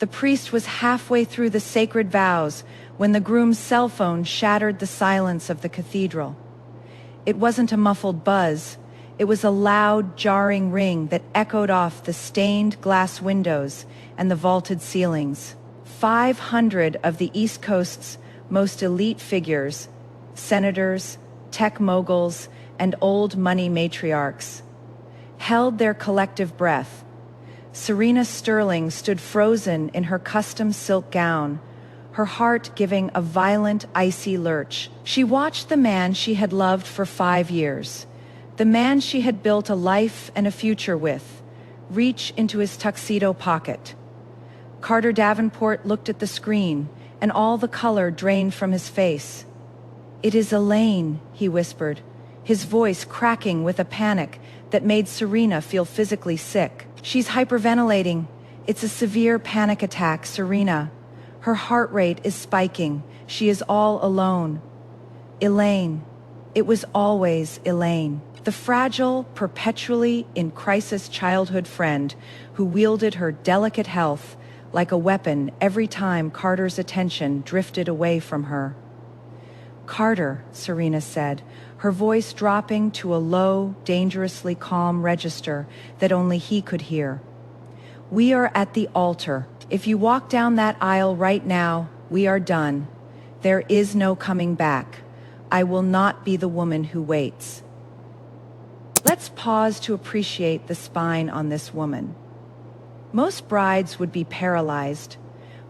The priest was halfway through the sacred vows when the groom's cell phone shattered the silence of the cathedral. It wasn't a muffled buzz. It was a loud, jarring ring that echoed off the stained glass windows and the vaulted ceilings. 500 of the East Coast's most elite figures, senators, tech moguls, and old money matriarchs, held their collective breath. Serena Sterling stood frozen in her custom silk gown, her heart giving a violent, icy lurch. She watched the man she had loved for 5 years, the man she had built a life and a future with, reach into his tuxedo pocket. Carter Davenport looked at the screen, and all the color drained from his face. "It is Elaine," he whispered, his voice cracking with a panic that made Serena feel physically sick. "She's hyperventilating. It's a severe panic attack, Serena. Her heart rate is spiking. She is all alone." Elaine. It was always Elaine. The fragile, perpetually in crisis childhood friend who wielded her delicate health like a weapon every time Carter's attention drifted away from her. "Carter," Serena said, her voice dropping to a low, dangerously calm register that only he could hear. "We are at the altar. If you walk down that aisle right now, we are done. There is no coming back. I will not be the woman who waits." Let's pause to appreciate the spine on this woman. Most brides would be paralyzed,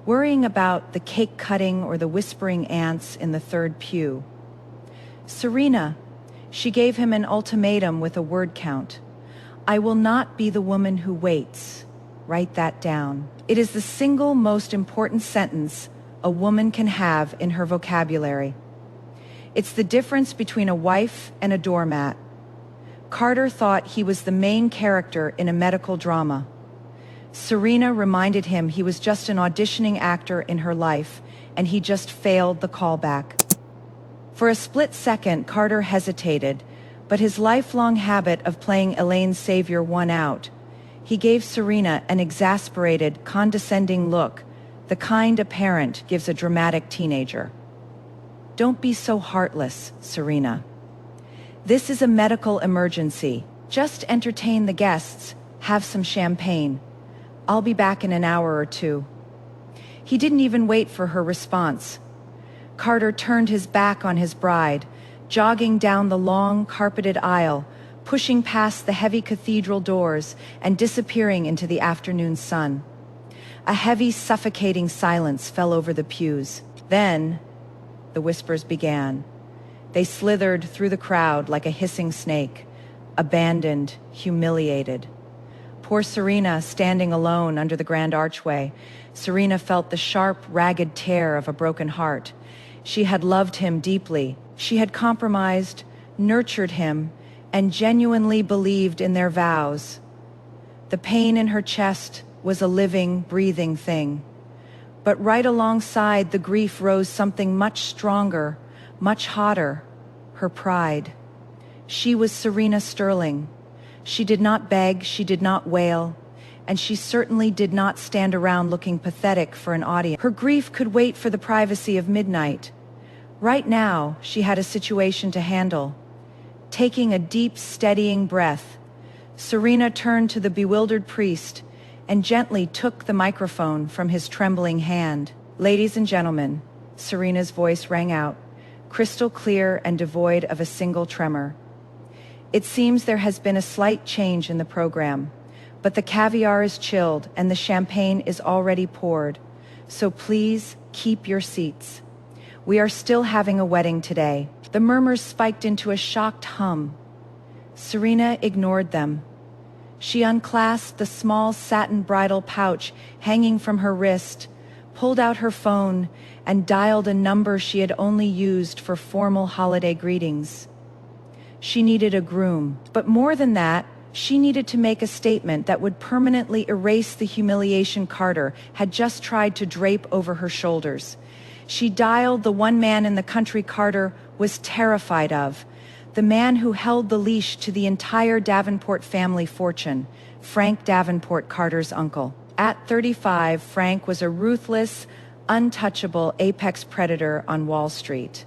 worrying about the cake cutting or the whispering ants in the third pew. Serena, she gave him an ultimatum with a word count. "I will not be the woman who waits." Write that down. It is the single most important sentence a woman can have in her vocabulary. It's the difference between a wife and a doormat. Carter thought he was the main character in a medical drama. Serena reminded him he was just an auditioning actor in her life, and he just failed the callback. For a split second, Carter hesitated, but his lifelong habit of playing Elaine's savior won out. He gave Serena an exasperated, condescending look, the kind a parent gives a dramatic teenager. "Don't be so heartless, Serena. This is a medical emergency. Just entertain the guests, have some champagne. I'll be back in an hour or two." He didn't even wait for her response. Carter turned his back on his bride, jogging down the long, carpeted aisle, pushing past the heavy cathedral doors and disappearing into the afternoon sun. A heavy, suffocating silence fell over the pews. Then, the whispers began. They slithered through the crowd like a hissing snake, abandoned, humiliated. Poor Serena, standing alone under the grand archway, Serena felt the sharp, ragged tear of a broken heart. She had loved him deeply. She had compromised, nurtured him, and genuinely believed in their vows. The pain in her chest was a living, breathing thing. But right alongside the grief rose something much stronger, much hotter: her pride. She was Serena Sterling. She did not beg, she did not wail, and she certainly did not stand around looking pathetic for an audience. Her grief could wait for the privacy of midnight. Right now, she had a situation to handle. Taking a deep, steadying breath, Serena turned to the bewildered priest and gently took the microphone from his trembling hand. "Ladies and gentlemen," Serena's voice rang out, crystal clear and devoid of a single tremor. "It seems there has been a slight change in the program, but the caviar is chilled and the champagne is already poured, so please keep your seats. We are still having a wedding today." The murmurs spiked into a shocked hum. Serena ignored them. She unclasped the small satin bridal pouch hanging from her wrist, pulled out her phone, and dialed a number she had only used for formal holiday greetings. She needed a groom, but more than that, she needed to make a statement that would permanently erase the humiliation Carter had just tried to drape over her shoulders. She dialed the one man in the country Carter was terrified of, the man who held the leash to the entire Davenport family fortune, Frank Davenport, Carter's uncle. At 35, Frank was a ruthless, untouchable apex predator on Wall Street.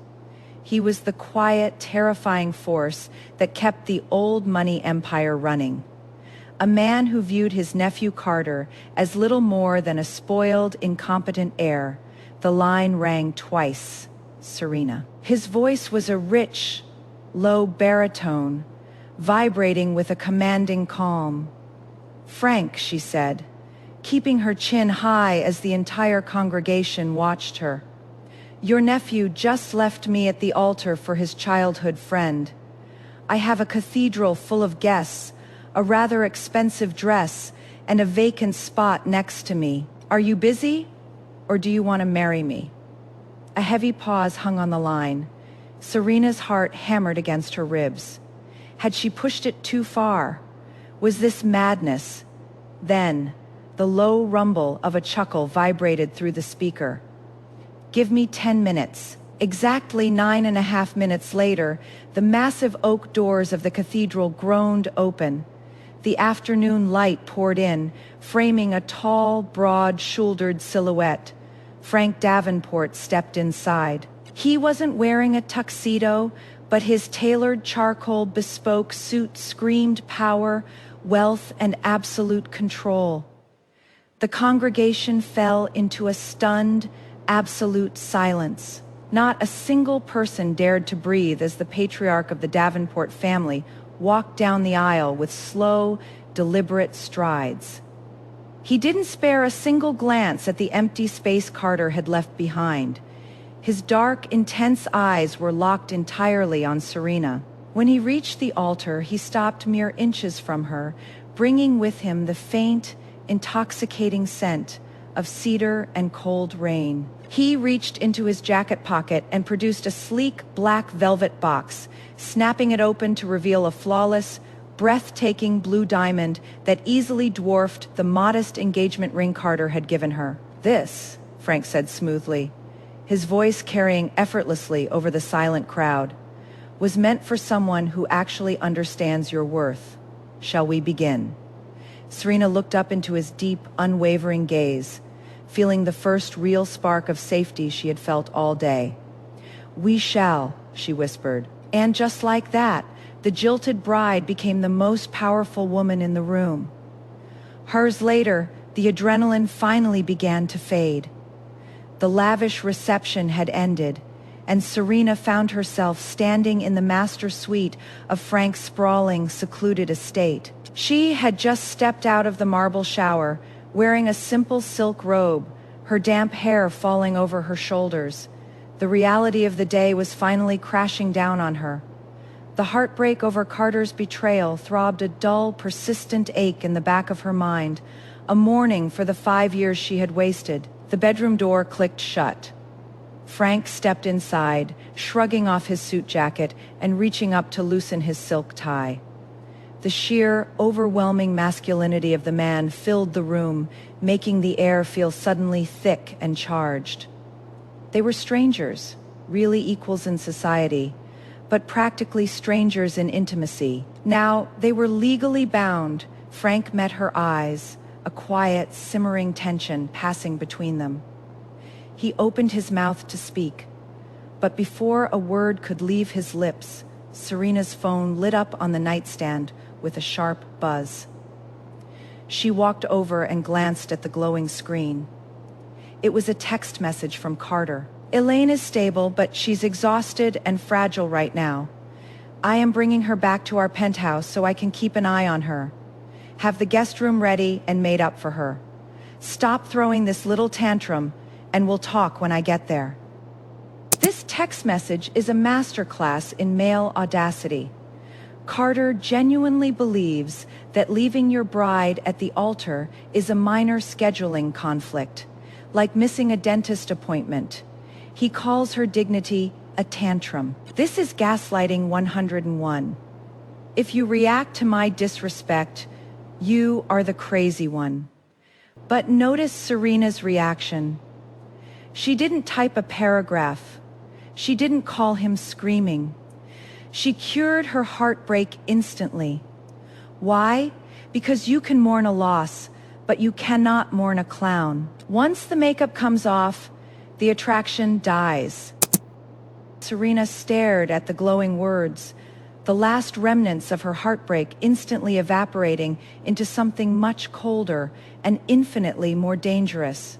He was the quiet, terrifying force that kept the old money empire running. A man who viewed his nephew Carter as little more than a spoiled, incompetent heir. The line rang twice. Serena. His voice was a rich, low baritone, vibrating with a commanding calm. "Frank," she said, keeping her chin high as the entire congregation watched her. "Your nephew just left me at the altar for his childhood friend. I have a cathedral full of guests, a rather expensive dress, and a vacant spot next to me. Are you busy, or do you want to marry me?" A heavy pause hung on the line. Serena's heart hammered against her ribs. Had she pushed it too far? Was this madness? Then, the low rumble of a chuckle vibrated through the speaker. "Give me 10 minutes. Exactly 9.5 minutes later, the massive oak doors of the cathedral groaned open. The afternoon light poured in, framing a tall, broad-shouldered silhouette. Frank Davenport stepped inside. He wasn't wearing a tuxedo, but his tailored charcoal bespoke suit screamed power, wealth, and absolute control. The congregation fell into a stunned, absolute silence. Not a single person dared to breathe as the patriarch of the Davenport family walked down the aisle with slow, deliberate strides. He didn't spare a single glance at the empty space Carter had left behind. His dark, intense eyes were locked entirely on Serena. When he reached the altar, he stopped mere inches from her, bringing with him the faint, intoxicating scent of cedar and cold rain. He reached into his jacket pocket and produced a sleek black velvet box, snapping it open to reveal a flawless, breathtaking blue diamond that easily dwarfed the modest engagement ring Carter had given her. "This," Frank said smoothly, his voice carrying effortlessly over the silent crowd, "was meant for someone who actually understands your worth. Shall we begin?" Serena looked up into his deep, unwavering gaze, feeling the first real spark of safety she had felt all day. "We shall," she whispered. And just like that, the jilted bride became the most powerful woman in the room. Hers later, the adrenaline finally began to fade. The lavish reception had ended, and Serena found herself standing in the master suite of Frank's sprawling, secluded estate. She had just stepped out of the marble shower, wearing a simple silk robe, her damp hair falling over her shoulders. The reality of the day was finally crashing down on her. The heartbreak over Carter's betrayal throbbed a dull, persistent ache in the back of her mind, a mourning for the 5 years she had wasted. The bedroom door clicked shut. Frank stepped inside, shrugging off his suit jacket and reaching up to loosen his silk tie. The sheer, overwhelming masculinity of the man filled the room, making the air feel suddenly thick and charged. They were strangers, really equals in society, but practically strangers in intimacy. Now, they were legally bound. Frank met her eyes, a quiet, simmering tension passing between them. He opened his mouth to speak, but before a word could leave his lips, Serena's phone lit up on the nightstand with a sharp buzz. She walked over and glanced at the glowing screen. It was a text message from Carter. "Elaine is stable, but she's exhausted and fragile right now. I am bringing her back to our penthouse so I can keep an eye on her. Have the guest room ready and made up for her. Stop throwing this little tantrum, and we'll talk when I get there." This text message is a masterclass in male audacity. Carter genuinely believes that leaving your bride at the altar is a minor scheduling conflict, like missing a dentist appointment. He calls her dignity a tantrum. This is gaslighting 101. If you react to my disrespect, you are the crazy one. But notice Serena's reaction. She didn't type a paragraph. She didn't call him screaming. She cured her heartbreak instantly. Why? Because you can mourn a loss, but you cannot mourn a clown. Once the makeup comes off, the attraction dies. Serena stared at the glowing words, the last remnants of her heartbreak instantly evaporating into something much colder and infinitely more dangerous.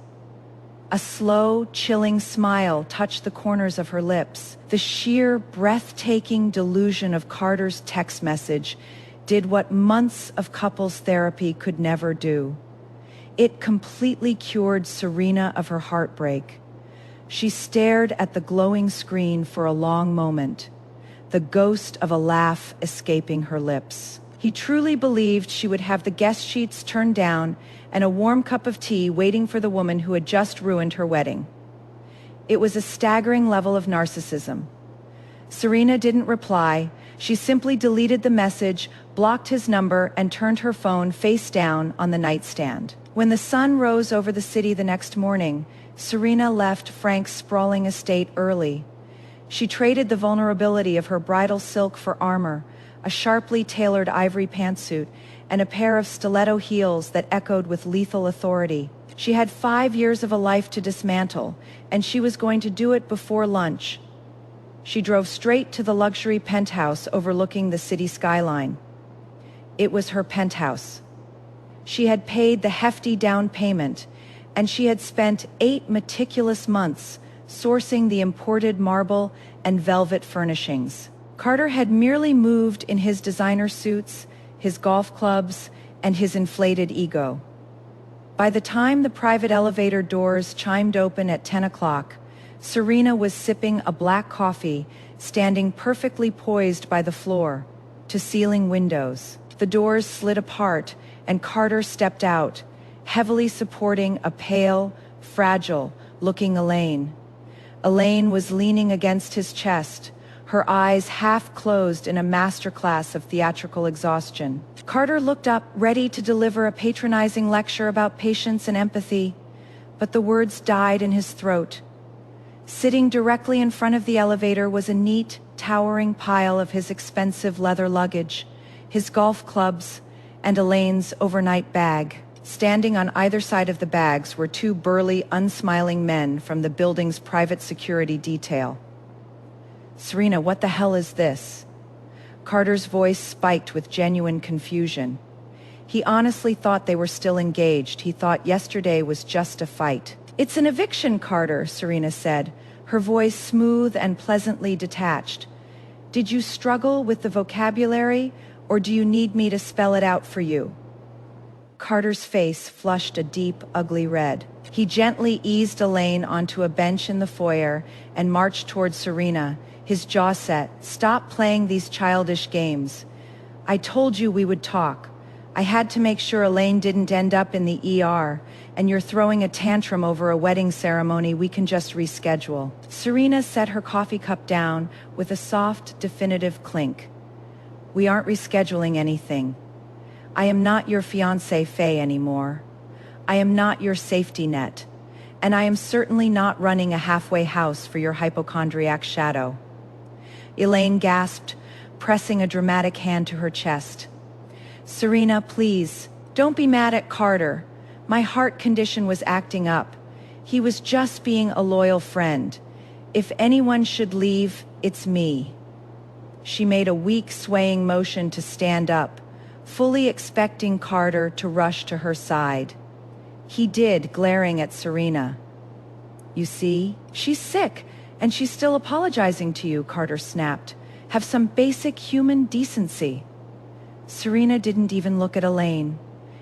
A slow, chilling smile touched the corners of her lips. The sheer, breathtaking delusion of Carter's text message did what months of couples therapy could never do. It completely cured Serena of her heartbreak. She stared at the glowing screen for a long moment, the ghost of a laugh escaping her lips. He truly believed she would have the guest sheets turned down and a warm cup of tea waiting for the woman who had just ruined her wedding. It was a staggering level of narcissism. Serena didn't reply. She simply deleted the message, blocked his number, and turned her phone face down on the nightstand. When the sun rose over the city the next morning, Serena left Frank's sprawling estate early. She traded the vulnerability of her bridal silk for armor, a sharply tailored ivory pantsuit, and a pair of stiletto heels that echoed with lethal authority. She had 5 years of a life to dismantle, and she was going to do it before lunch. She drove straight to the luxury penthouse overlooking the city skyline. It was her penthouse. She had paid the hefty down payment, and she had spent 8 meticulous months sourcing the imported marble and velvet furnishings. Carter had merely moved in his designer suits, his golf clubs, and his inflated ego. By the time the private elevator doors chimed open at 10 o'clock, Serena was sipping a black coffee, standing perfectly poised by the floor to ceiling windows. The doors slid apart, and Carter stepped out, heavily supporting a pale, fragile-looking Elaine. Elaine was leaning against his chest, her eyes half closed in a masterclass of theatrical exhaustion. Carter looked up, ready to deliver a patronizing lecture about patience and empathy, but the words died in his throat. Sitting directly in front of the elevator was a neat, towering pile of his expensive leather luggage, his golf clubs, and Elaine's overnight bag. Standing on either side of the bags were 2 burly, unsmiling men from the building's private security detail. "Serena, what the hell is this?" Carter's voice spiked with genuine confusion. He honestly thought they were still engaged. He thought yesterday was just a fight. "It's an eviction, Carter," Serena said, her voice smooth and pleasantly detached. "Did you struggle with the vocabulary, or do you need me to spell it out for you?" Carter's face flushed a deep, ugly red. He gently eased Elaine onto a bench in the foyer and marched toward Serena, his jaw set. "Stop playing these childish games. I told you we would talk. I had to make sure Elaine didn't end up in the ER, and you're throwing a tantrum over a wedding ceremony we can just reschedule." Serena set her coffee cup down with a soft, definitive clink. "We aren't rescheduling anything. I am not your fiancée Faye anymore. I am not your safety net, and I am certainly not running a halfway house for your hypochondriac shadow." Elaine gasped, pressing a dramatic hand to her chest. "Serena, please, don't be mad at Carter. My heart condition was acting up. He was just being a loyal friend. If anyone should leave, it's me." She made a weak, swaying motion to stand up, fully expecting Carter to rush to her side. He did, glaring at Serena. "You see, she's sick, and she's still apologizing to you," Carter snapped. "Have some basic human decency." Serena didn't even look at Elaine.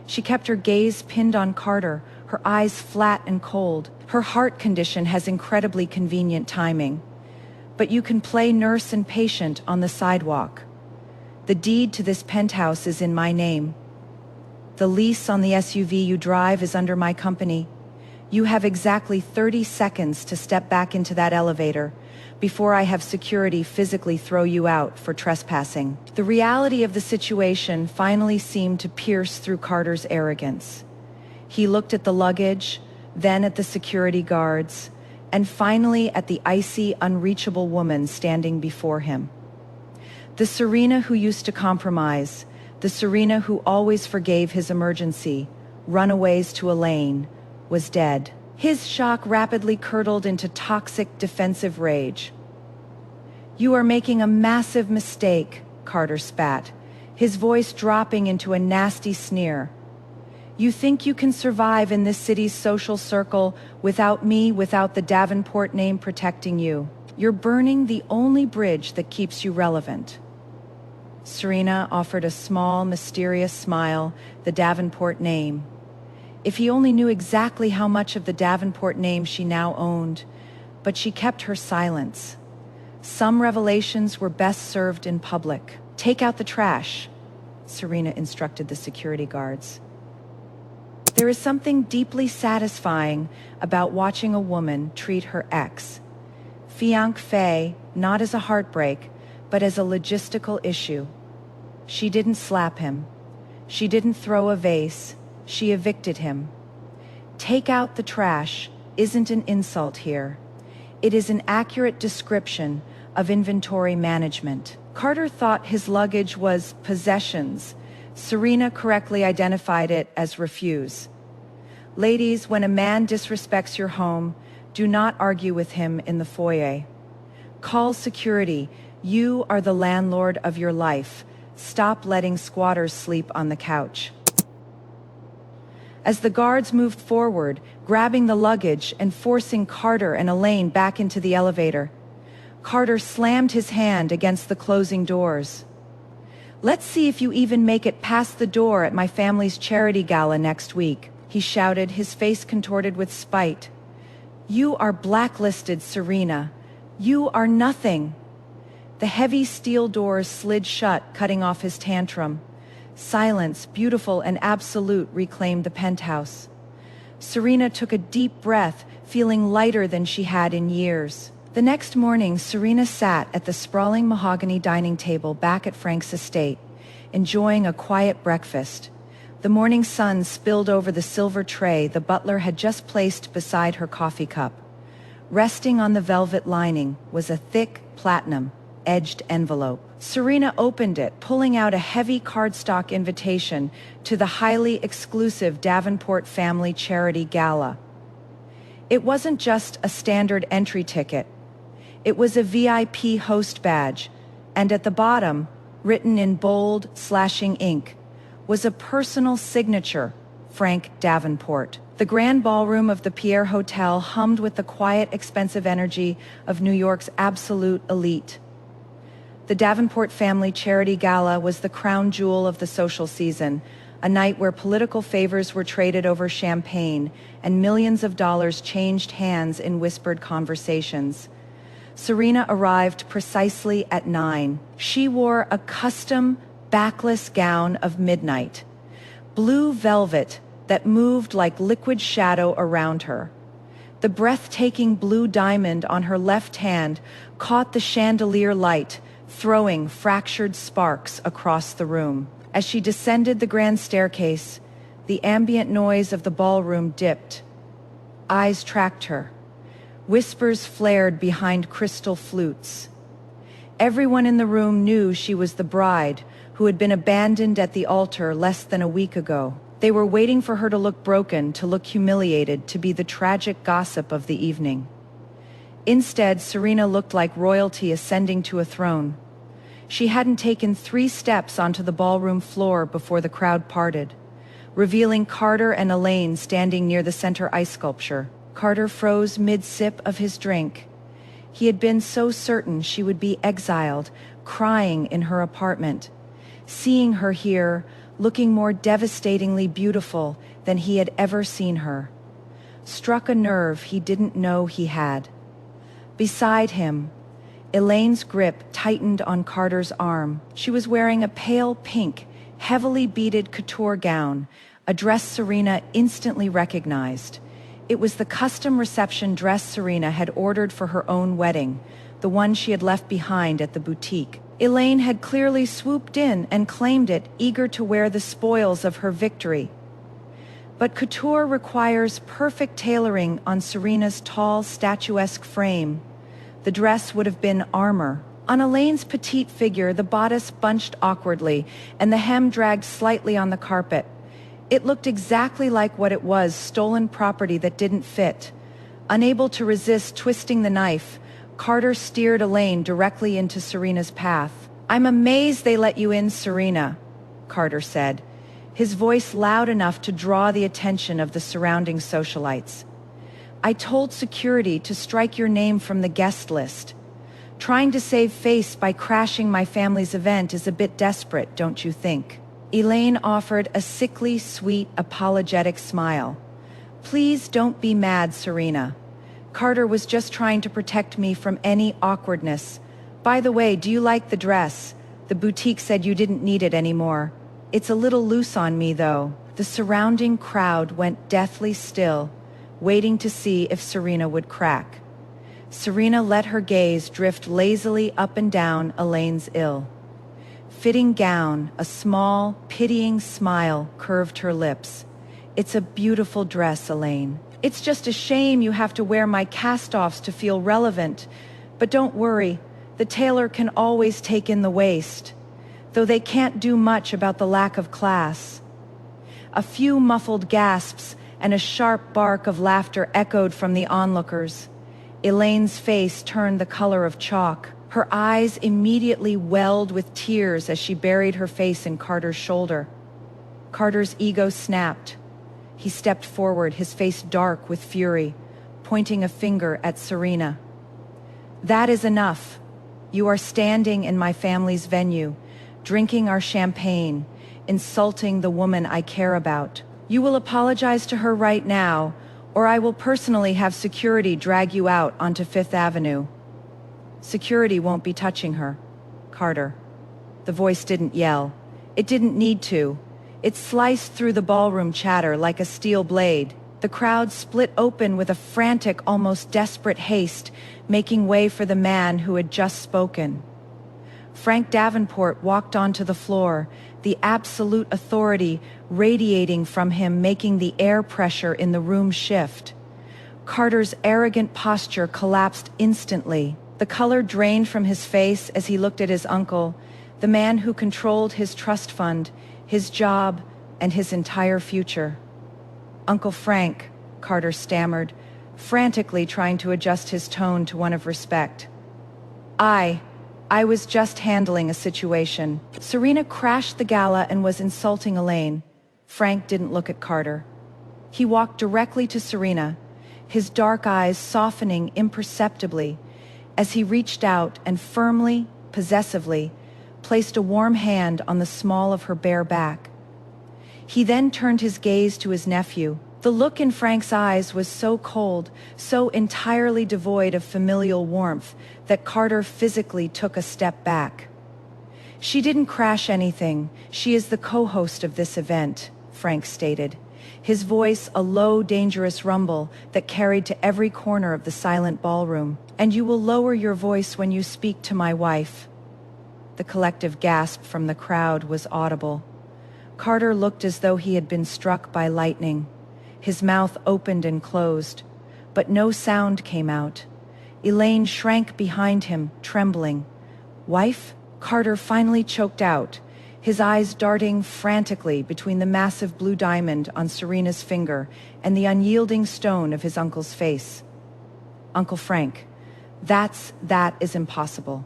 She kept her gaze pinned on Carter, her eyes flat and cold. Her heart condition has incredibly convenient timing. But you can play nurse and patient on the sidewalk. The deed to this penthouse is in my name. The lease on the SUV you drive is under my company. You have exactly 30 seconds to step back into that elevator before I have security physically throw you out for trespassing. The reality of the situation finally seemed to pierce through Carter's arrogance. He looked at the luggage, then at the security guards, and finally at the icy, unreachable woman standing before him. The Serena who used to compromise, the Serena who always forgave his emergency, runaways to Elaine, was dead. His shock rapidly curdled into toxic defensive rage. "You are making a massive mistake," Carter spat, his voice dropping into a nasty sneer. "You think you can survive in this city's social circle without me, without the Davenport name protecting you? You're burning the only bridge that keeps you relevant." Serena offered a small, mysterious smile, the Davenport name. If he only knew exactly how much of the Davenport name she now owned, but she kept her silence. Some revelations were best served in public. "Take out the trash," Serena instructed the security guards. There is something deeply satisfying about watching a woman treat her ex, fiancé, not as a heartbreak, but as a logistical issue. She didn't slap him. She didn't throw a vase. She evicted him. "Take out the trash" isn't an insult here. It is an accurate description of inventory management. Carter thought his luggage was possessions. Serena correctly identified it as refuse. Ladies, when a man disrespects your home, do not argue with him in the foyer. Call security. You are the landlord of your life. Stop letting squatters sleep on the couch. As the guards moved forward, grabbing the luggage and forcing Carter and Elaine back into the elevator, Carter slammed his hand against the closing doors. "Let's see if you even make it past the door at my family's charity gala next week," he shouted, his face contorted with spite. "You are blacklisted, Serena. You are nothing." The heavy steel doors slid shut, cutting off his tantrum. Silence, beautiful and absolute, reclaimed the penthouse. Serena took a deep breath, feeling lighter than she had in years. The next morning, Serena sat at the sprawling mahogany dining table back at Frank's estate, enjoying a quiet breakfast. The morning sun spilled over the silver tray the butler had just placed beside her coffee cup. Resting on the velvet lining was a thick, platinum-edged envelope. Serena opened it, pulling out a heavy cardstock invitation to the highly exclusive Davenport Family Charity Gala. It wasn't just a standard entry ticket. It was a VIP host badge, and at the bottom, written in bold, slashing ink, was a personal signature, Frank Davenport. The grand ballroom of the Pierre Hotel hummed with the quiet, expensive energy of New York's absolute elite. The Davenport Family Charity Gala was the crown jewel of the social season, a night where political favors were traded over champagne and millions of dollars changed hands in whispered conversations. Serena arrived precisely at 9. She wore a custom, backless gown of midnight, blue velvet that moved like liquid shadow around her. The breathtaking blue diamond on her left hand caught the chandelier light, throwing fractured sparks across the room. As she descended the grand staircase, the ambient noise of the ballroom dipped. Eyes tracked her. Whispers flared behind crystal flutes. Everyone in the room knew she was the bride who had been abandoned at the altar less than a week ago. They were waiting for her to look broken, to look humiliated, to be the tragic gossip of the evening. Instead, Serena looked like royalty ascending to a throne. She hadn't taken 3 steps onto the ballroom floor before the crowd parted, revealing Carter and Elaine standing near the center ice sculpture. Carter froze mid-sip of his drink. He had been so certain she would be exiled, crying in her apartment. Seeing her here, looking more devastatingly beautiful than he had ever seen her, struck a nerve he didn't know he had. Beside him, Elaine's grip tightened on Carter's arm. She was wearing a pale pink, heavily beaded couture gown, a dress Serena instantly recognized. It was the custom reception dress Serena had ordered for her own wedding, the one she had left behind at the boutique. Elaine had clearly swooped in and claimed it, eager to wear the spoils of her victory. But couture requires perfect tailoring on Serena's tall, statuesque frame. The dress would have been armor. On Elaine's petite figure, the bodice bunched awkwardly, and the hem dragged slightly on the carpet. It looked exactly like what it was, stolen property that didn't fit. Unable to resist twisting the knife, Carter steered Elaine directly into Serena's path. "I'm amazed they let you in, Serena," Carter said, his voice loud enough to draw the attention of the surrounding socialites. "I told security to strike your name from the guest list. Trying to save face by crashing my family's event is a bit desperate, don't you think?" Elaine offered a sickly, sweet, apologetic smile. "Please don't be mad, Serena. Carter was just trying to protect me from any awkwardness. By the way, do you like the dress? The boutique said you didn't need it anymore. It's a little loose on me, though." The surrounding crowd went deathly still, waiting to see if Serena would crack. Serena let her gaze drift lazily up and down Elaine's ill-fitting gown. A small, pitying smile curved her lips. "It's a beautiful dress, Elaine. It's just a shame you have to wear my cast-offs to feel relevant. But don't worry, the tailor can always take in the waist. Though they can't do much about the lack of class." A few muffled gasps and a sharp bark of laughter echoed from the onlookers. Elaine's face turned the color of chalk. Her eyes immediately welled with tears as she buried her face in Carter's shoulder. Carter's ego snapped. He stepped forward, his face dark with fury, pointing a finger at Serena. "That is enough. You are standing in my family's venue, drinking our champagne, insulting the woman I care about. You will apologize to her right now, or I will personally have security drag you out onto Fifth Avenue." "Security won't be touching her, Carter." The voice didn't yell. It didn't need to. It sliced through the ballroom chatter like a steel blade. The crowd split open with a frantic, almost desperate haste, making way for the man who had just spoken. Frank Davenport walked onto the floor, the absolute authority radiating from him, making the air pressure in the room shift. Carter's arrogant posture collapsed instantly. The color drained from his face as he looked at his uncle, the man who controlled his trust fund, his job, and his entire future. "Uncle Frank," Carter stammered, frantically trying to adjust his tone to one of respect. I was just handling a situation. Serena crashed the gala and was insulting Elaine." Frank didn't look at Carter. He walked directly to Serena, his dark eyes softening imperceptibly as he reached out and firmly, possessively, placed a warm hand on the small of her bare back. He then turned his gaze to his nephew. The look in Frank's eyes was so cold, so entirely devoid of familial warmth, that Carter physically took a step back. "She didn't crash anything. She is the co-host of this event," Frank stated, his voice a low, dangerous rumble that carried to every corner of the silent ballroom. "And you will lower your voice when you speak to my wife." The collective gasp from the crowd was audible. Carter looked as though he had been struck by lightning. His mouth opened and closed, but no sound came out. Elaine shrank behind him, trembling. "Wife?" Carter finally choked out, his eyes darting frantically between the massive blue diamond on Serena's finger and the unyielding stone of his uncle's face. "Uncle Frank, that is impossible.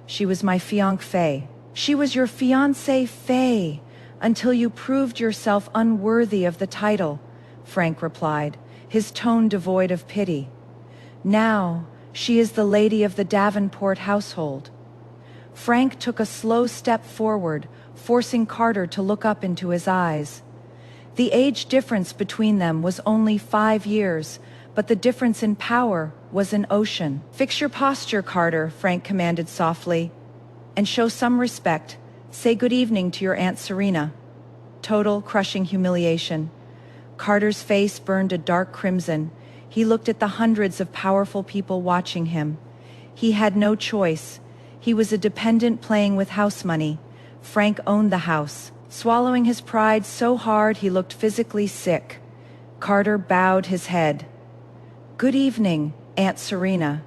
She was my fiancée. She was your fiancée, Faye, until you proved yourself unworthy of the title," Frank replied, his tone devoid of pity. "Now, she is the lady of the Davenport household." Frank took a slow step forward, forcing Carter to look up into his eyes. The age difference between them was only 5 years, but the difference in power was an ocean. "Fix your posture, Carter," Frank commanded softly, "and show some respect. Say good evening to your Aunt Serena." Total, crushing humiliation. Carter's face burned a dark crimson. He looked at the hundreds of powerful people watching him. He had no choice. He was a dependent playing with house money. Frank owned the house. Swallowing his pride so hard he looked physically sick, Carter bowed his head. "Good evening, Aunt Serena."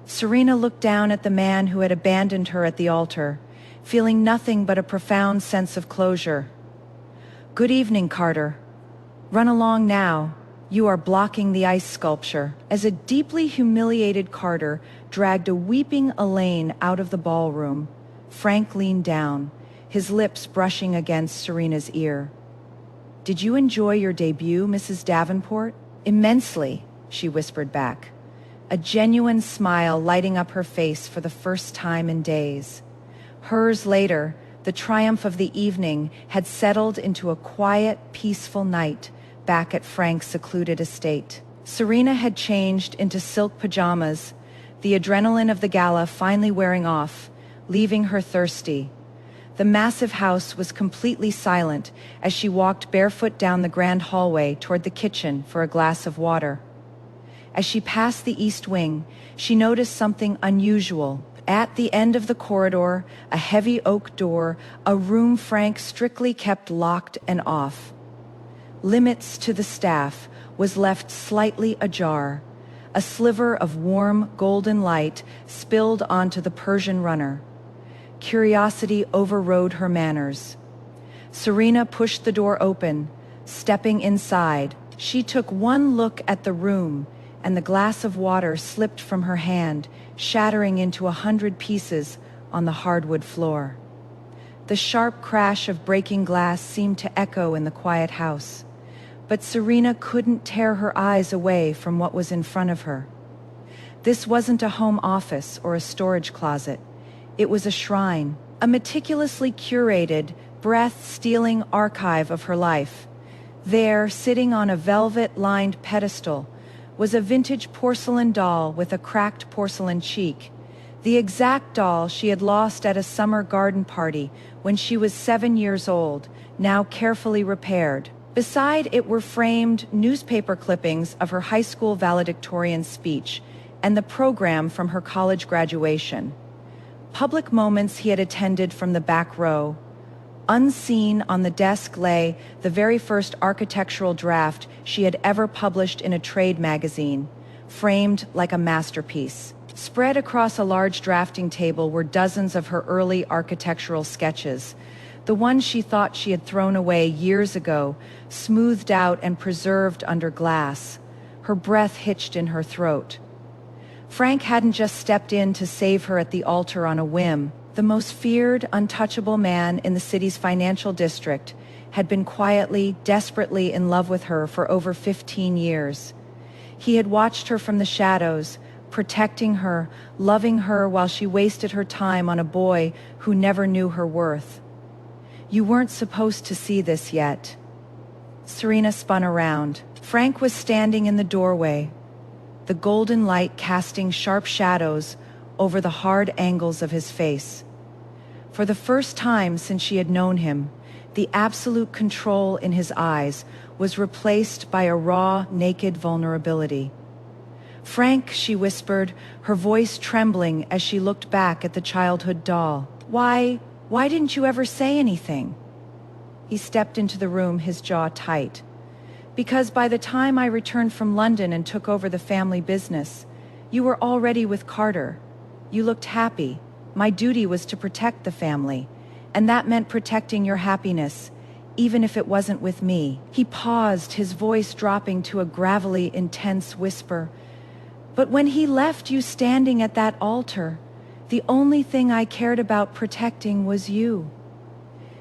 Serena looked down at the man who had abandoned her at the altar, feeling nothing but a profound sense of closure. Good evening, Carter. Run along now. You are blocking the ice sculpture. As a deeply humiliated Carter dragged a weeping Elaine out of the ballroom, Frank leaned down, his lips brushing against Serena's ear. Did you enjoy your debut, Mrs. Davenport? Immensely, she whispered back, a genuine smile lighting up her face for the first time in days. Hers later, the triumph of the evening had settled into a quiet, peaceful night back at Frank's secluded estate. Serena had changed into silk pajamas, the adrenaline of the gala finally wearing off, leaving her thirsty. The massive house was completely silent as she walked barefoot down the grand hallway toward the kitchen for a glass of water. As she passed the east wing, she noticed something unusual. At the end of the corridor, a heavy oak door, a room Frank strictly kept locked and off. Limits to the staff was left slightly ajar. A sliver of warm, golden light spilled onto the Persian runner. Curiosity overrode her manners. Serena pushed the door open. Stepping inside, she took one look at the room, and the glass of water slipped from her hand, shattering into 100 pieces on the hardwood floor. The sharp crash of breaking glass seemed to echo in the quiet house, but Serena couldn't tear her eyes away from what was in front of her. This wasn't a home office or a storage closet. It was a shrine, a meticulously curated, breath-stealing archive of her life. There, sitting on a velvet-lined pedestal, was a vintage porcelain doll with a cracked porcelain cheek, the exact doll she had lost at a summer garden party when she was 7 years old, now carefully repaired. Beside it were framed newspaper clippings of her high school valedictorian speech and the program from her college graduation. Public moments he had attended from the back row. Unseen on the desk lay the very first architectural draft she had ever published in a trade magazine, framed like a masterpiece. Spread across a large drafting table were dozens of her early architectural sketches, the ones she thought she had thrown away years ago, smoothed out and preserved under glass, her breath hitched in her throat. Frank hadn't just stepped in to save her at the altar on a whim. The most feared, untouchable man in the city's financial district had been quietly, desperately in love with her for over 15 years. He had watched her from the shadows, protecting her, loving her while she wasted her time on a boy who never knew her worth. You weren't supposed to see this yet. Serena spun around. Frank was standing in the doorway, the golden light casting sharp shadows over the hard angles of his face. For the first time since she had known him, the absolute control in his eyes was replaced by a raw, naked vulnerability. "Frank," she whispered, her voice trembling as she looked back at the childhood doll. Why didn't you ever say anything?" He stepped into the room, his jaw tight. "Because by the time I returned from London and took over the family business, you were already with Carter. You looked happy. My duty was to protect the family, and that meant protecting your happiness, even if it wasn't with me." He paused, his voice dropping to a gravelly, intense whisper. "But when he left you standing at that altar, the only thing I cared about protecting was you."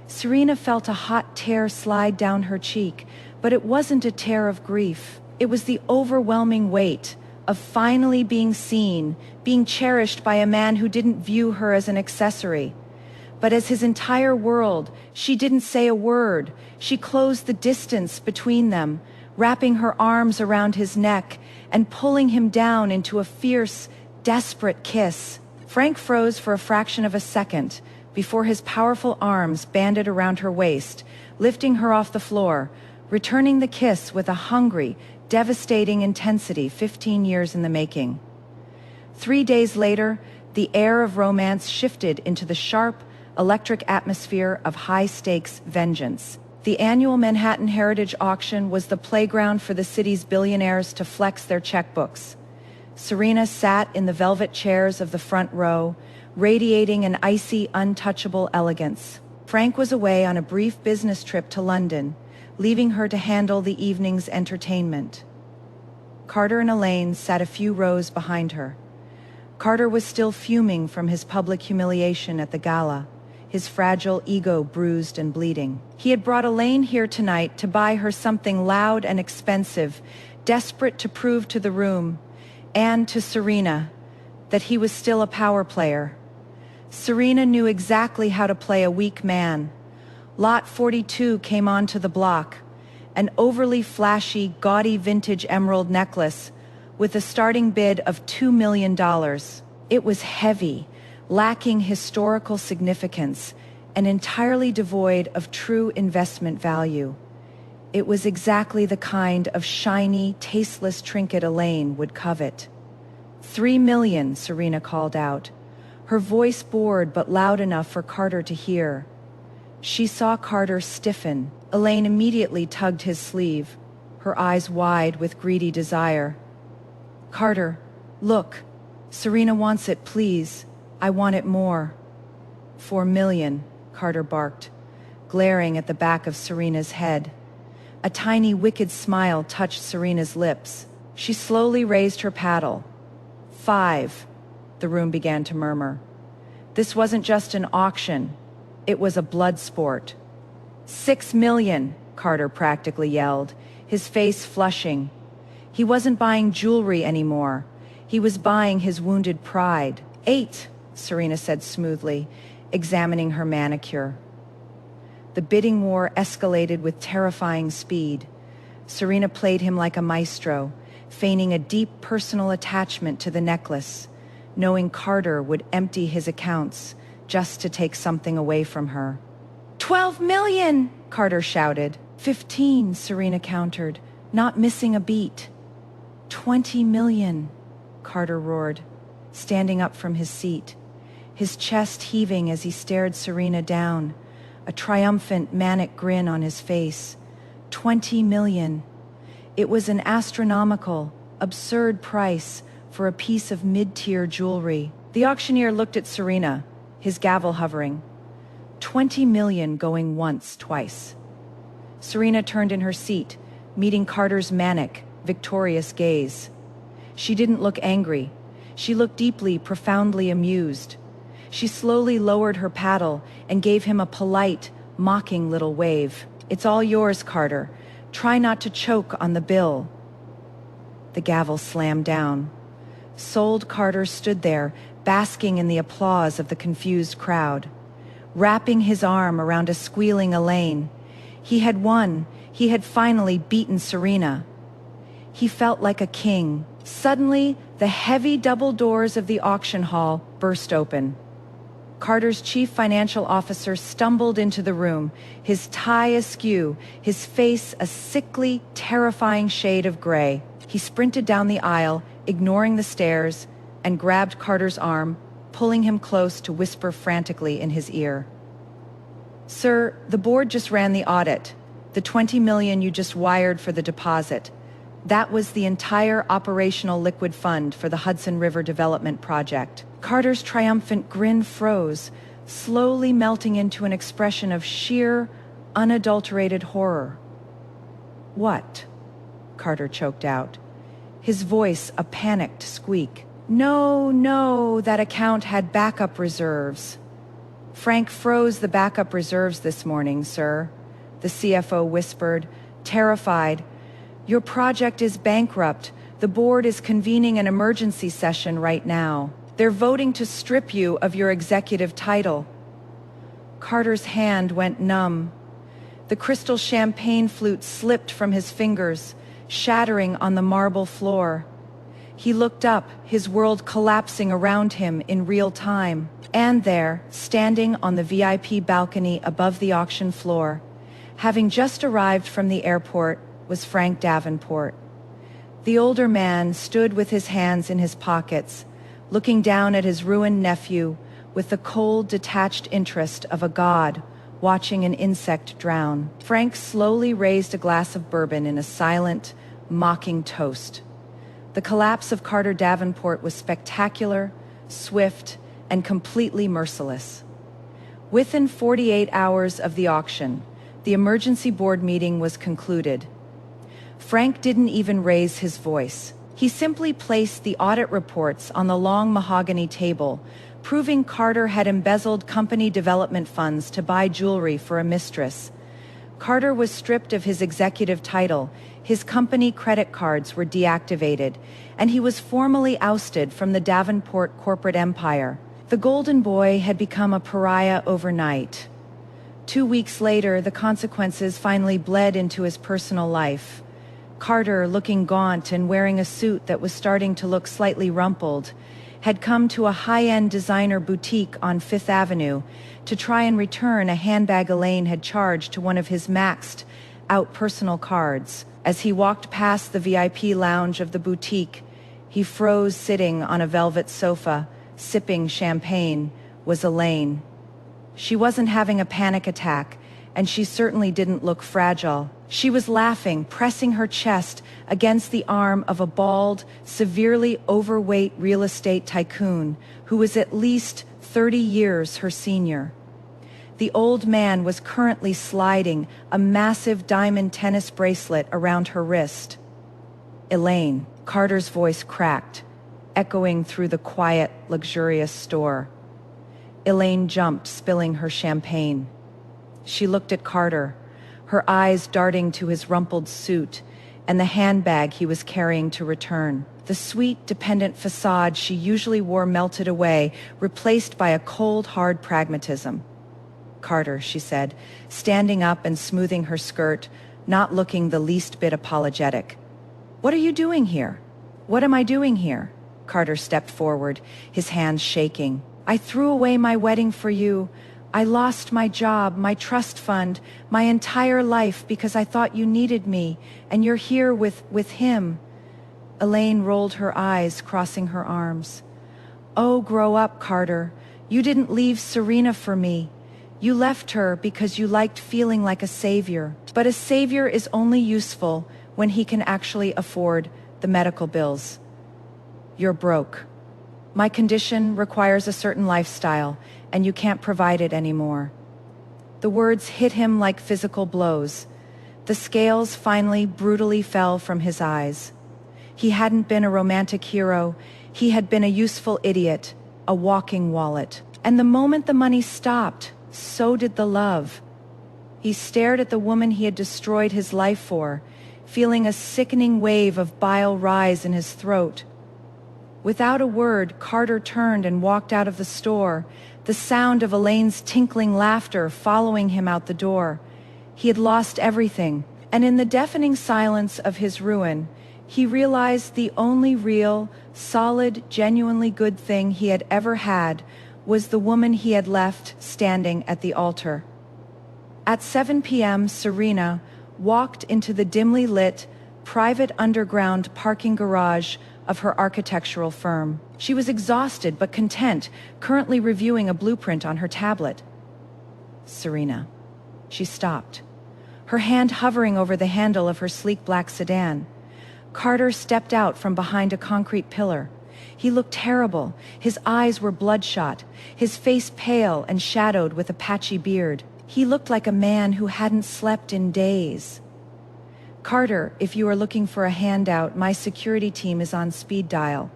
Serena felt a hot tear slide down her cheek, but it wasn't a tear of grief. It was the overwhelming weight of finally being seen, being cherished by a man who didn't view her as an accessory, but as his entire world. She didn't say a word. She closed the distance between them, wrapping her arms around his neck and pulling him down into a fierce, desperate kiss. Frank froze for a fraction of a second before his powerful arms banded around her waist, lifting her off the floor, returning the kiss with a hungry, devastating intensity 15 years in the making. 3 days later, the air of romance shifted into the sharp, electric atmosphere of high-stakes vengeance. The annual Manhattan Heritage Auction was the playground for the city's billionaires to flex their checkbooks. Serena sat in the velvet chairs of the front row, radiating an icy, untouchable elegance. Frank was away on a brief business trip to London, leaving her to handle the evening's entertainment. Carter and Elaine sat a few rows behind her. Carter was still fuming from his public humiliation at the gala, his fragile ego bruised and bleeding. He had brought Elaine here tonight to buy her something loud and expensive, desperate to prove to the room, and to Serena, that he was still a power player. Serena knew exactly how to play a weak man. Lot 42 came onto the block, an overly flashy, gaudy vintage emerald necklace with a starting bid of $2 million. It was heavy, lacking historical significance, and entirely devoid of true investment value. It was exactly the kind of shiny, tasteless trinket Elaine would covet. $3 million, Serena called out, her voice bored but loud enough for Carter to hear. She saw Carter stiffen. Elaine immediately tugged his sleeve, her eyes wide with greedy desire. Carter, look. Serena wants it, please. I want it more. $4 million, Carter barked, glaring at the back of Serena's head. A tiny, wicked smile touched Serena's lips. She slowly raised her paddle. 5, the room began to murmur. This wasn't just an auction. It was a blood sport. 6 million, Carter practically yelled, his face flushing. He wasn't buying jewelry anymore. He was buying his wounded pride. 8, Serena said smoothly, examining her manicure. The bidding war escalated with terrifying speed. Serena played him like a maestro, feigning a deep personal attachment to the necklace, knowing Carter would empty his accounts just to take something away from her. 12 million, Carter shouted. 15, Serena countered, not missing a beat. 20 million, Carter roared, standing up from his seat, his chest heaving as he stared Serena down, a triumphant, manic grin on his face. 20 million. It was an astronomical, absurd price for a piece of mid-tier jewelry. The auctioneer looked at Serena, his gavel hovering. 20 million going once, twice. Serena turned in her seat, meeting Carter's manic, victorious gaze. She didn't look angry. She looked deeply, profoundly amused. She slowly lowered her paddle and gave him a polite, mocking little wave. It's all yours, Carter. Try not to choke on the bill. The gavel slammed down. Sold Carter stood there, basking in the applause of the confused crowd, wrapping his arm around a squealing Elaine. He had won. He had finally beaten Serena. He felt like a king. Suddenly, the heavy double doors of the auction hall burst open. Carter's chief financial officer stumbled into the room, his tie askew, his face a sickly, terrifying shade of gray. He sprinted down the aisle, ignoring the stares, and grabbed Carter's arm, pulling him close to whisper frantically in his ear. Sir, the board just ran the audit. The 20 million you just wired for the deposit. That was the entire operational liquid fund for the Hudson River Development Project. Carter's triumphant grin froze, slowly melting into an expression of sheer, unadulterated horror. What? Carter choked out, his voice a panicked squeak. No, that account had backup reserves. Frank froze the backup reserves this morning, sir, the CFO whispered, terrified. Your project is bankrupt. The board is convening an emergency session right now. They're voting to strip you of your executive title. Carter's hand went numb. The crystal champagne flute slipped from his fingers, shattering on the marble floor. He looked up, his world collapsing around him in real time. And there, standing on the VIP balcony above the auction floor, having just arrived from the airport, was Frank Davenport. The older man stood with his hands in his pockets, looking down at his ruined nephew with the cold, detached interest of a god watching an insect drown. Frank slowly raised a glass of bourbon in a silent, mocking toast. The collapse of Carter Davenport was spectacular, swift, and completely merciless. Within 48 hours of the auction, The emergency board meeting was concluded. Frank didn't even raise his voice. He simply placed the audit reports on the long mahogany table, proving Carter had embezzled company development funds to buy jewelry for a mistress. Carter was stripped of his executive title, his company credit cards were deactivated, and he was formally ousted from the Davenport corporate empire. The Golden Boy had become a pariah overnight. 2 weeks later, the consequences finally bled into his personal life. Carter, looking gaunt and wearing a suit that was starting to look slightly rumpled, had come to a high-end designer boutique on Fifth Avenue to try and return a handbag Elaine had charged to one of his maxed-out personal cards. As he walked past the VIP lounge of the boutique, he froze. Sitting on a velvet sofa, sipping champagne, was Elaine. She wasn't having a panic attack, and she certainly didn't look fragile. She was laughing, pressing her chest against the arm of a bald, severely overweight real estate tycoon who was at least 30 years her senior. The old man was currently sliding a massive diamond tennis bracelet around her wrist. Elaine, Carter's voice cracked, echoing through the quiet, luxurious store. Elaine jumped, spilling her champagne. She looked at Carter, her eyes darting to his rumpled suit and the handbag he was carrying to return. The sweet, dependent facade she usually wore melted away, replaced by a cold, hard pragmatism. "Carter," she said, standing up and smoothing her skirt, not looking the least bit apologetic. "What are you doing here?" "What am I doing here?" Carter stepped forward, his hands shaking. "I threw away my wedding for you. I lost my job, my trust fund, my entire life because I thought you needed me, and you're here with him." Elaine rolled her eyes, crossing her arms. "Oh, grow up, Carter. You didn't leave Serena for me. You left her because you liked feeling like a savior. But a savior is only useful when he can actually afford the medical bills. You're broke. My condition requires a certain lifestyle, and you can't provide it anymore." The words hit him like physical blows. The scales finally brutally fell from his eyes. He hadn't been a romantic hero. He had been a useful idiot, a walking wallet. And the moment the money stopped, so did the love. He stared at the woman he had destroyed his life for, feeling a sickening wave of bile rise in his throat. Without a word, Carter turned and walked out of the store, the sound of Elaine's tinkling laughter following him out the door. He had lost everything, and in the deafening silence of his ruin, he realized the only real, solid, genuinely good thing he had ever had was the woman he had left standing at the altar. At 7 p.m., Serena walked into the dimly lit, private underground parking garage of her architectural firm. She was exhausted but content, currently reviewing a blueprint on her tablet. "Serena." She stopped, her hand hovering over the handle of her sleek black sedan. Carter stepped out from behind a concrete pillar. He looked terrible. His eyes were bloodshot, his face pale and shadowed with a patchy beard. He looked like a man who hadn't slept in days. "Carter, if you are looking for a handout, my security team is on speed dial,"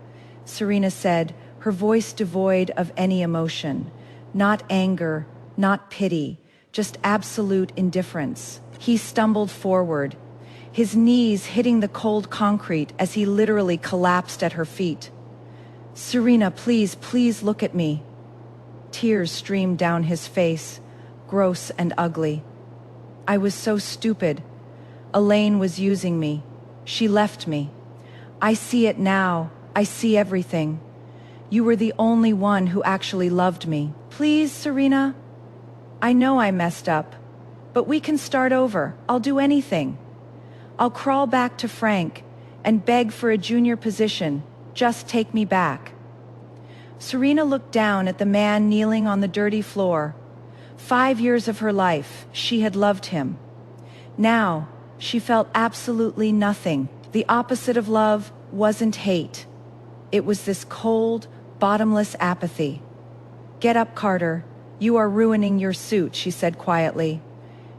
Serena said, her voice devoid of any emotion. Not anger, not pity, just absolute indifference. He stumbled forward, his knees hitting the cold concrete as he literally collapsed at her feet. "Serena, please, please look at me." Tears streamed down his face, gross and ugly. "I was so stupid. Elaine was using me. She left me. I see it now. I see everything. You were the only one who actually loved me. Please, Serena. I know I messed up, but we can start over. I'll do anything. I'll crawl back to Frank and beg for a junior position. Just take me back." Serena looked down at the man kneeling on the dirty floor. 5 years of her life, she had loved him. Now, she felt absolutely nothing. The opposite of love wasn't hate. It was this cold, bottomless apathy. "Get up, Carter. You are ruining your suit," she said quietly.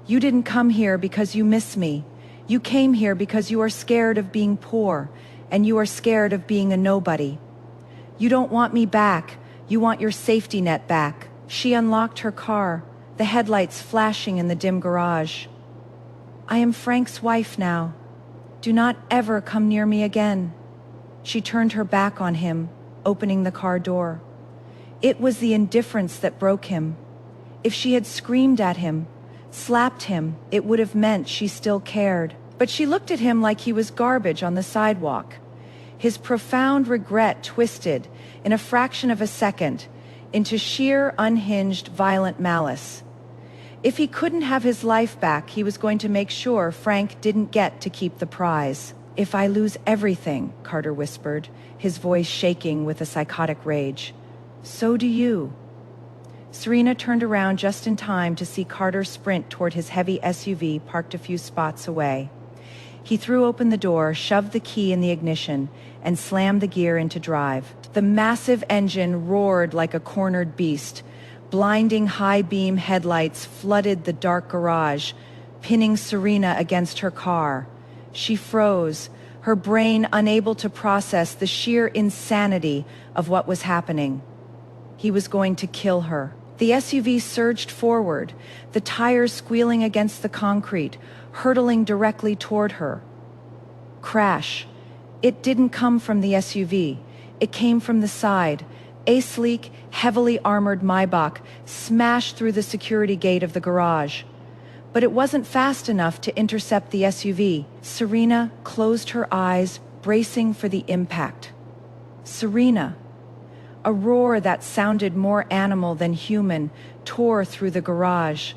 You didn't come here because you miss me. You came here because you are scared of being poor, and you are scared of being a nobody. You don't want me back. You want your safety net back. She unlocked her car, the headlights flashing in the dim garage. I am Frank's wife now. Do not ever come near me again. She turned her back on him, opening the car door. It was the indifference that broke him. If she had screamed at him, slapped him, it would have meant she still cared. But she looked at him like he was garbage on the sidewalk. His profound regret twisted, in a fraction of a second, into sheer, unhinged, violent malice. If he couldn't have his life back, he was going to make sure Frank didn't get to keep the prize. If I lose everything, Carter whispered, his voice shaking with a psychotic rage. So do you. Serena turned around just in time to see Carter sprint toward his heavy SUV parked a few spots away. He threw open the door, shoved the key in the ignition, and slammed the gear into drive. The massive engine roared like a cornered beast. Blinding high-beam headlights flooded the dark garage, pinning Serena against her car. She froze, her brain unable to process the sheer insanity of what was happening. He was going to kill her. The SUV surged forward, the tires squealing against the concrete, hurtling directly toward her. Crash. It didn't come from the SUV. It came from the side. A sleek, heavily armored Maybach smashed through the security gate of the garage. But it wasn't fast enough to intercept the SUV. Serena closed her eyes, bracing for the impact. Serena. A roar that sounded more animal than human tore through the garage.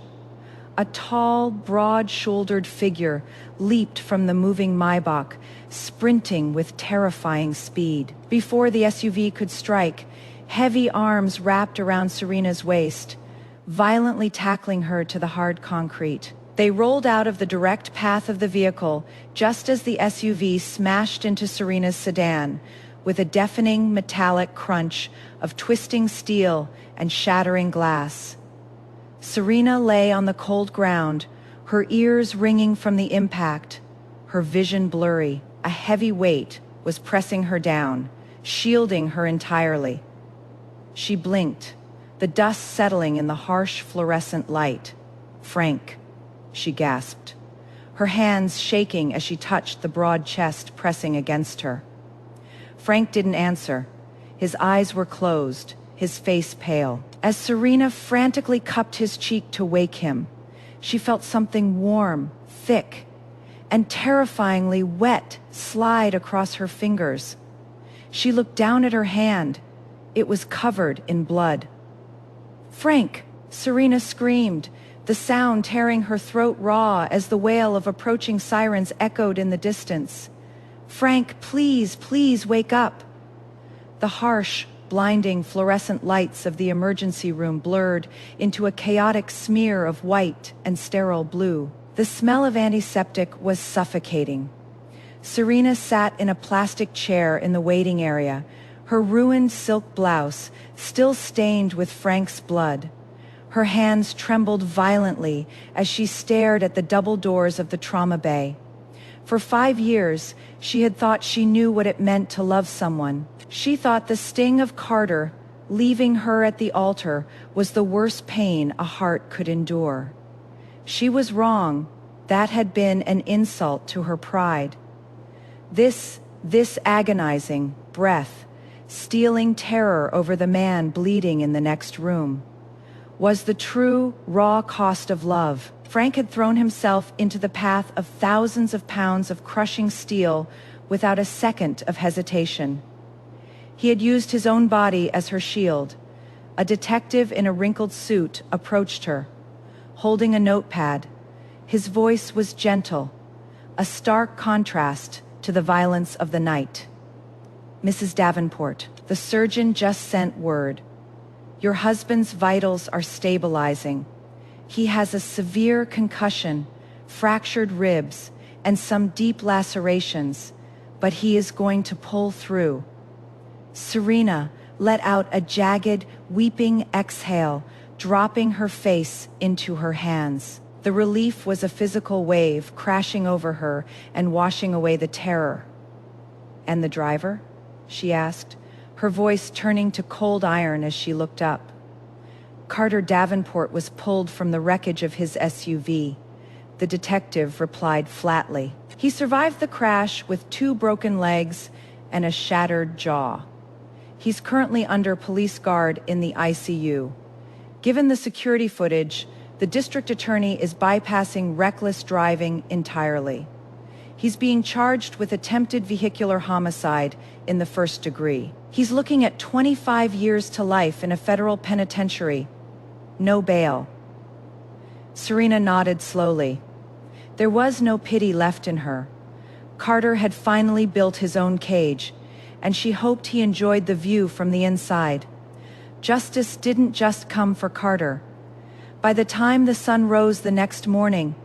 A tall, broad-shouldered figure leaped from the moving Maybach, sprinting with terrifying speed. Before the SUV could strike, heavy arms wrapped around Serena's waist, violently tackling her to the hard concrete. They rolled out of the direct path of the vehicle just as the SUV smashed into Serena's sedan, with a deafening metallic crunch of twisting steel and shattering glass. Serena lay on the cold ground, her ears ringing from the impact, her vision blurry. A heavy weight was pressing her down, shielding her entirely. She blinked, the dust settling in the harsh fluorescent light. Frank, she gasped, her hands shaking as she touched the broad chest pressing against her. Frank didn't answer. His eyes were closed, his face pale. As Serena frantically cupped his cheek to wake him, she felt something warm, thick, and terrifyingly wet slide across her fingers. She looked down at her hand. It was covered in blood. "Frank!" Serena screamed, the sound tearing her throat raw as the wail of approaching sirens echoed in the distance. "Frank, please, please wake up!" The harsh, blinding fluorescent lights of the emergency room blurred into a chaotic smear of white and sterile blue. The smell of antiseptic was suffocating. Serena sat in a plastic chair in the waiting area, her ruined silk blouse still stained with Frank's blood. Her hands trembled violently as she stared at the double doors of the trauma bay. For 5 years, she had thought she knew what it meant to love someone. She thought the sting of Carter, leaving her at the altar, was the worst pain a heart could endure. She was wrong. That had been an insult to her pride. This agonizing breath, stealing terror over the man bleeding in the next room, was the true, raw cost of love. Frank had thrown himself into the path of thousands of pounds of crushing steel without a second of hesitation. He had used his own body as her shield. A detective in a wrinkled suit approached her, holding a notepad. His voice was gentle, a stark contrast to the violence of the night. "Mrs. Davenport, the surgeon just sent word. Your husband's vitals are stabilizing. He has a severe concussion, fractured ribs, and some deep lacerations, but he is going to pull through." Serena let out a jagged, weeping exhale, dropping her face into her hands. The relief was a physical wave crashing over her and washing away the terror. "And the driver?" she asked, her voice turning to cold iron as she looked up. "Carter Davenport was pulled from the wreckage of his SUV," the detective replied flatly. "He survived the crash with 2 broken legs and a shattered jaw. He's currently under police guard in the ICU. Given the security footage, the district attorney is bypassing reckless driving entirely. He's being charged with attempted vehicular homicide in the 1st degree. He's looking at 25 years to life in a federal penitentiary. No bail." Serena nodded slowly. There was no pity left in her. Carter had finally built his own cage, and she hoped he enjoyed the view from the inside. Justice didn't just come for Carter. By the time the sun rose the next morning,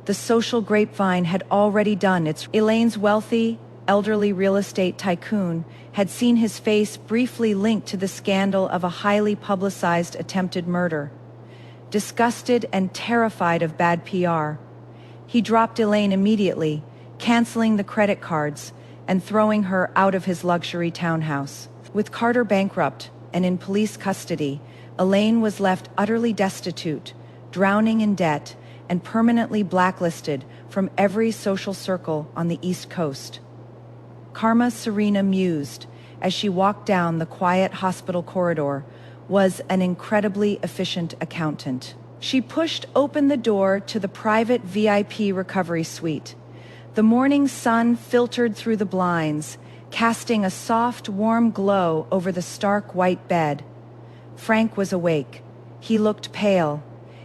the social grapevine had already done its. Elaine's wealthy, elderly real estate tycoon had seen his face briefly linked to the scandal of a highly publicized attempted murder. Disgusted and terrified of bad PR, he dropped Elaine immediately, canceling the credit cards and throwing her out of his luxury townhouse. With Carter bankrupt and in police custody, Elaine was left utterly destitute, drowning in debt, and permanently blacklisted from every social circle on the East Coast. Karma, Serena mused, as she walked down the quiet hospital corridor, was an incredibly efficient accountant. She pushed open the door to the private VIP recovery suite. The morning sun filtered through the blinds, casting a soft, warm glow over the stark white bed. Frank was awake. He looked pale,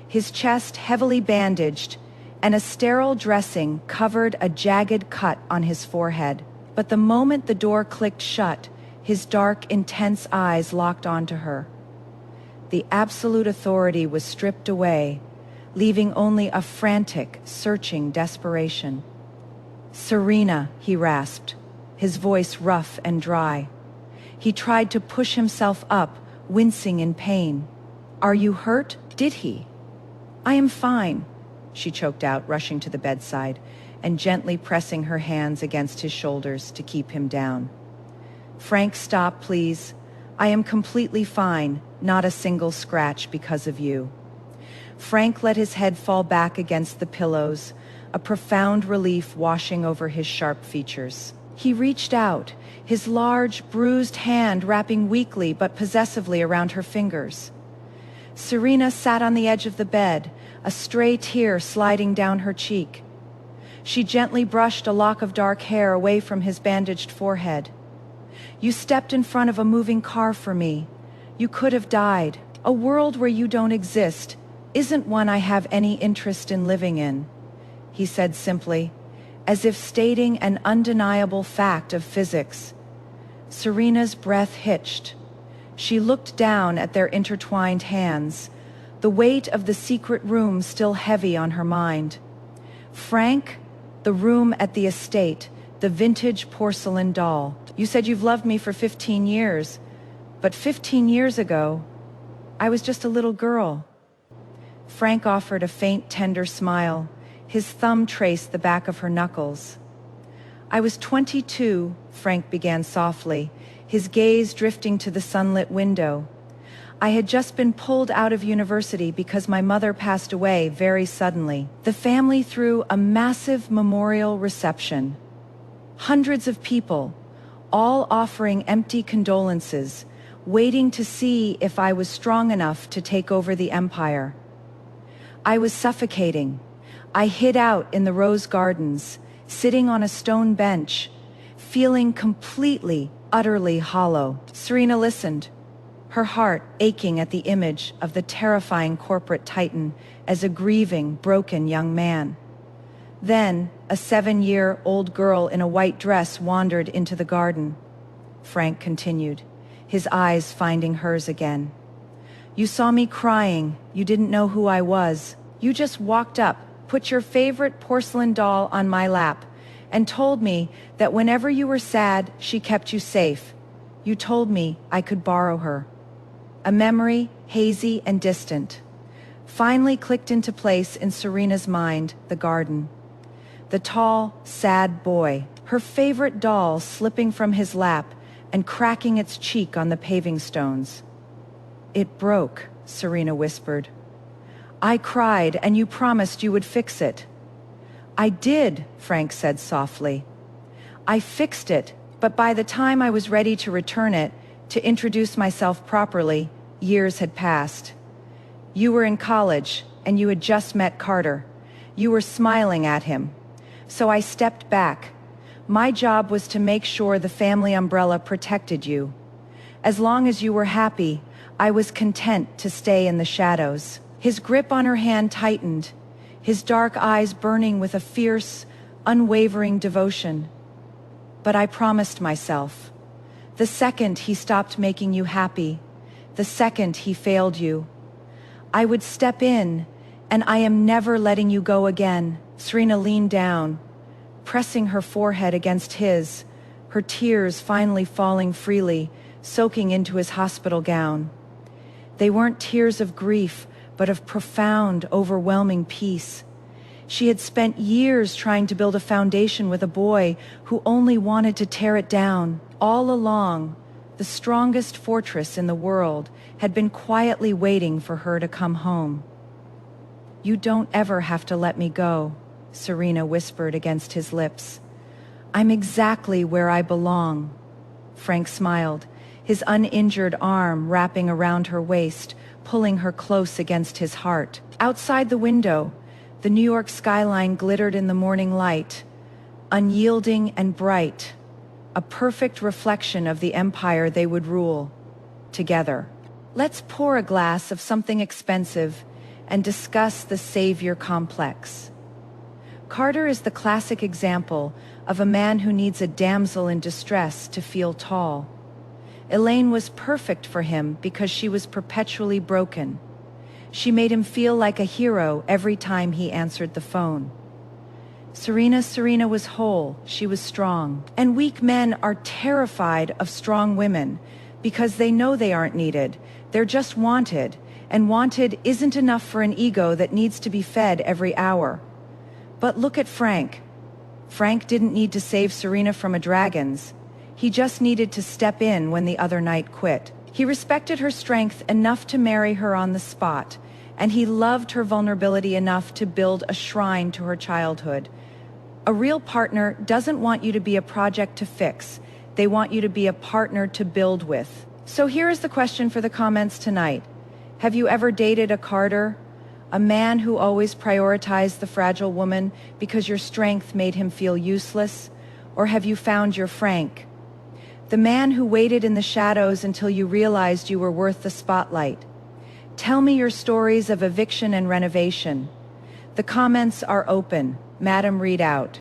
his chest heavily bandaged, and a sterile dressing covered a jagged cut on his forehead. But the moment the door clicked shut, his dark, intense eyes locked onto her. The absolute authority was stripped away, leaving only a frantic, searching desperation. "Serena," he rasped, his voice rough and dry. He tried to push himself up, wincing in pain. "Are you hurt?" "Did he?" "I am fine," she choked out, rushing to the bedside and gently pressing her hands against his shoulders to keep him down. "Frank, stop, please. I am completely fine, not a single scratch because of you." Frank let his head fall back against the pillows, a profound relief washing over his sharp features. He reached out, his large, bruised hand wrapping weakly but possessively around her fingers. Serena sat on the edge of the bed, a stray tear sliding down her cheek. She gently brushed a lock of dark hair away from his bandaged forehead. "You stepped in front of a moving car for me. You could have died. A world where you don't exist isn't one I have any interest in living in," he said simply, as if stating an undeniable fact of physics. Serena's breath hitched. She looked down at their intertwined hands, the weight of the secret room still heavy on her mind. Frank, the room at the estate, the vintage porcelain doll. "You said you've loved me for 15 years, but 15 years ago, I was just a little girl." Frank offered a faint, tender smile. His thumb traced the back of her knuckles. "I was 22, Frank began softly, his gaze drifting to the sunlit window. "I had just been pulled out of university because my mother passed away very suddenly. The family threw a massive memorial reception. Hundreds of people, all offering empty condolences, waiting to see if I was strong enough to take over the empire. I was suffocating. I hid out in the rose gardens, sitting on a stone bench, feeling completely, utterly hollow." Serena listened, her heart aching at the image of the terrifying corporate titan as a grieving, broken young man. Then, a 7-year-old girl in a white dress wandered into the garden. Frank continued, his eyes finding hers again. "You saw me crying. You didn't know who I was. You just walked up, put your favorite porcelain doll on my lap, and told me that whenever you were sad, she kept you safe. You told me I could borrow her. A memory, hazy and distant. Finally clicked into place in Serena's mind, the garden. The tall, sad boy, her favorite doll slipping from his lap and cracking its cheek on the paving stones. "It broke," Serena whispered. "I cried and you promised you would fix it." "I did," Frank said softly. "I fixed it, but by the time I was ready to return it, to introduce myself properly, years had passed. You were in college, and you had just met Carter. You were smiling at him. So I stepped back. My job was to make sure the family umbrella protected you. As long as you were happy, I was content to stay in the shadows." His grip on her hand tightened, his dark eyes burning with a fierce, unwavering devotion. "But I promised myself. The second he stopped making you happy, the second he failed you, I would step in, and I am never letting you go again." Serena leaned down, pressing her forehead against his, her tears finally falling freely, soaking into his hospital gown. They weren't tears of grief, but of profound, overwhelming peace. She had spent years trying to build a foundation with a boy who only wanted to tear it down. All along, the strongest fortress in the world had been quietly waiting for her to come home. "You don't ever have to let me go," Serena whispered against his lips. "I'm exactly where I belong." Frank smiled, his uninjured arm wrapping around her waist, pulling her close against his heart. Outside the window, the New York skyline glittered in the morning light, unyielding and bright, a perfect reflection of the empire they would rule together. Let's pour a glass of something expensive and discuss the savior complex. Carter is the classic example of a man who needs a damsel in distress to feel tall. Elaine was perfect for him because she was perpetually broken. She made him feel like a hero every time he answered the phone. Serena was whole, she was strong. And weak men are terrified of strong women because they know they aren't needed, they're just wanted, and wanted isn't enough for an ego that needs to be fed every hour. But look at Frank. Frank didn't need to save Serena from a dragon's. He just needed to step in when the other night quit. He respected her strength enough to marry her on the spot, and he loved her vulnerability enough to build a shrine to her childhood. A real partner doesn't want you to be a project to fix. They want you to be a partner to build with. So here is the question for the comments tonight. Have you ever dated a Carter? A man who always prioritized the fragile woman because your strength made him feel useless? Or have you found your Frank? The man who waited in the shadows until you realized you were worth the spotlight. Tell me your stories of eviction and renovation. The comments are open. Madam, read out.